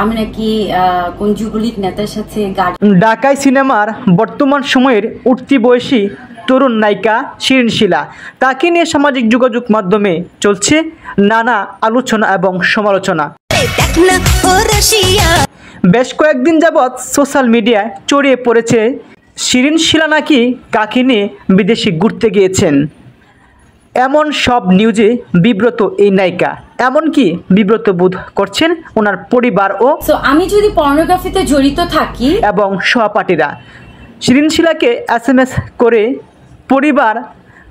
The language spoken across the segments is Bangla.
আমি নাকি কোন যুবলীগ নেতার সাথে ঢাকাই সিনেমার বর্তমান সময়ের উঠতি বয়সী তরুণ নায়িকা শিরিন শিলা, তাকে নিয়ে সামাজিক যোগাযোগ মাধ্যমে চলছে নানা আলোচনা এবং সমালোচনা। বেশ কয়েকদিন যাবৎ সোশ্যাল মিডিয়ায় ছড়িয়ে পড়েছে শিরিন শিলা নাকি কাকে নিয়ে বিদেশে ঘুরতে গিয়েছেন। এমন সব নিউজে বিব্রত এই নায়িকা, এমনকি বিব্রত বোধ করছেন ওনার পরিবার ও আমি যদি পর্নোগ্রাফিতে জড়িত থাকি এবং সহপাঠীরা। শিরিন শিলাকে SMS করে পরিবার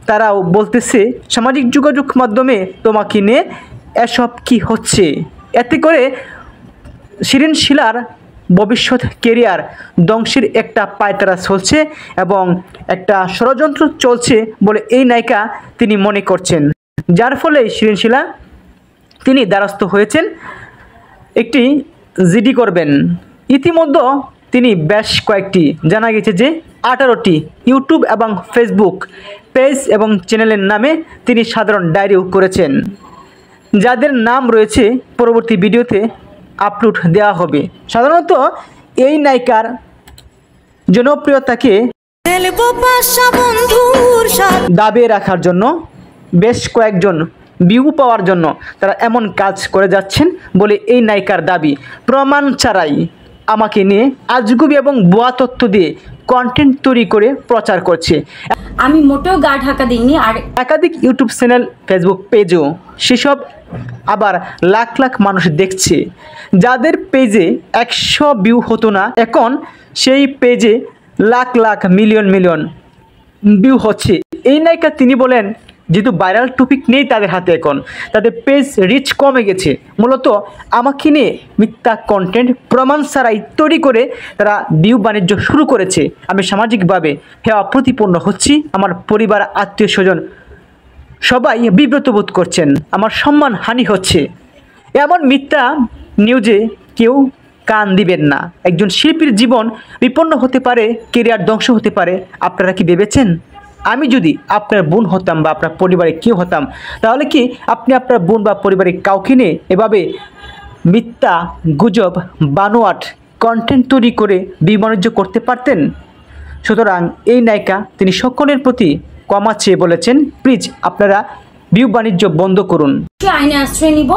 তারাও বলতেছে সামাজিক যোগাযোগ মাধ্যমে তোমাকে নিয়ে এসব কি হচ্ছে। এতে করে শিরিন শিলার ভবিষ্যৎ কেরিয়ার ধ্বংসের একটা পায়তারা চলছে এবং একটা ষড়যন্ত্র চলছে বলে এই নায়িকা তিনি মনে করছেন, যার ফলে শিরিন শিলা তিনি দ্বারস্থ হয়েছেন একটি জিডি করবেন। ইতিমধ্যে তিনি বেশ কয়েকটি, জানা গেছে যে 18টি ইউটিউব এবং ফেসবুক পেজ এবং চ্যানেলের নামে তিনি সাধারণ ডায়েরিও করেছেন, যাদের নাম রয়েছে পরবর্তী ভিডিওতে আপলোড দেওয়া হবে। সাধারণত এই নায়িকার জনপ্রিয়তাকে দাবিয়ে রাখার জন্য বেশ কয়েকজন ভিউ পাওয়ার জন্য তারা এমন কাজ করে যাচ্ছেন বলে এই নায়িকার দাবি। প্রমাণ ছাড়াই আমাকে নিয়ে আজগুবি এবং ভুয়া তথ্য দিয়ে কন্টেন্ট তৈরি করে প্রচার করছে। আমি মোটেও গা ঢাকা দিইনি। আর একাধিক ইউটিউব চ্যানেল, ফেসবুক পেজও সেসব আবার লাখ লাখ মানুষ দেখছে। যাদের পেজে 100 ভিউ হতো না, এখন সেই পেজে lakh lakh million million view হচ্ছে। এই নায়িকা তিনি বলেন যেহেতু ভাইরাল টপিক নেই তাদের হাতে, এখন তাদের পেজ রিচ কমে গেছে। মূলত আমাকে নিয়ে মিথ্যা কন্টেন্ট প্রমাণ ছাড়াই তৈরি করে তারা ভিউ বাণিজ্য শুরু করেছে। আমি সামাজিকভাবে হেওয়া প্রতিপন্ন হচ্ছি, আমার পরিবার, আত্মীয় স্বজন সবাই বিব্রত বোধ করছেন, আমার সম্মান হানি হচ্ছে। এমন মিথ্যা নিউজে কেউ কান দিবেন না। একজন শিল্পীর জীবন বিপন্ন হতে পারে, কেরিয়ার ধ্বংস হতে পারে। আপনারা কি ভেবেছেন? আমি যদি আপনার বোন হতাম বা আপনার পরিবারে কেউ হতাম, তাহলে কি আপনি আপনার বোন বা পরিবারের কাউকে নিয়ে এভাবে মিথ্যা গুজব বানোয়াট কন্টেন্ট তৈরি করে বিবাণিজ্য করতে পারতেন? সুতরাং এই নায়িকা তিনি সকলের প্রতি ক্ষমা চেয়ে বলেছেন, প্লিজ আপনারা ভিউ বাণিজ্য বন্ধ করুন। আইনে আশ্রয় নিব।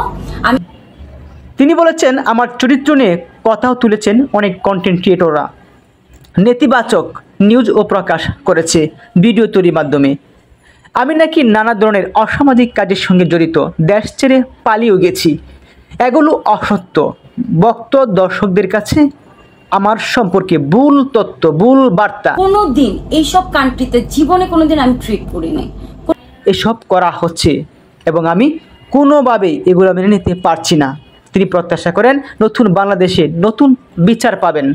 তিনি বলেছেন আমার চরিত্র নিয়ে কথাও তুলেছেন অনেক কন্টেন্ট ক্রিয়েটররা, নেতিবাচক নিউজও প্রকাশ করেছে ভিডিও তৈরির মাধ্যমে। আমি নাকি নানা ধরনের অসামাজিক কাজের সঙ্গে জড়িত, দেশ ছেড়ে পালিয়েও গেছি। এগুলো অসত্য। ভক্ত দর্শকদের কাছে আমার সম্পর্কে ভুল তথ্য, ভুল বার্তা কোনোদিন এইসব কান্ট্রিতে জীবনে কোনোদিন আমি ট্রিট করি নাই। এসব করা হচ্ছে এবং আমি কোনোভাবেই এগুলো মেনে নিতে পারছি না। তিনি প্রত্যাশা করেন নতুন বাংলাদেশে নতুন বিচার পাবেন।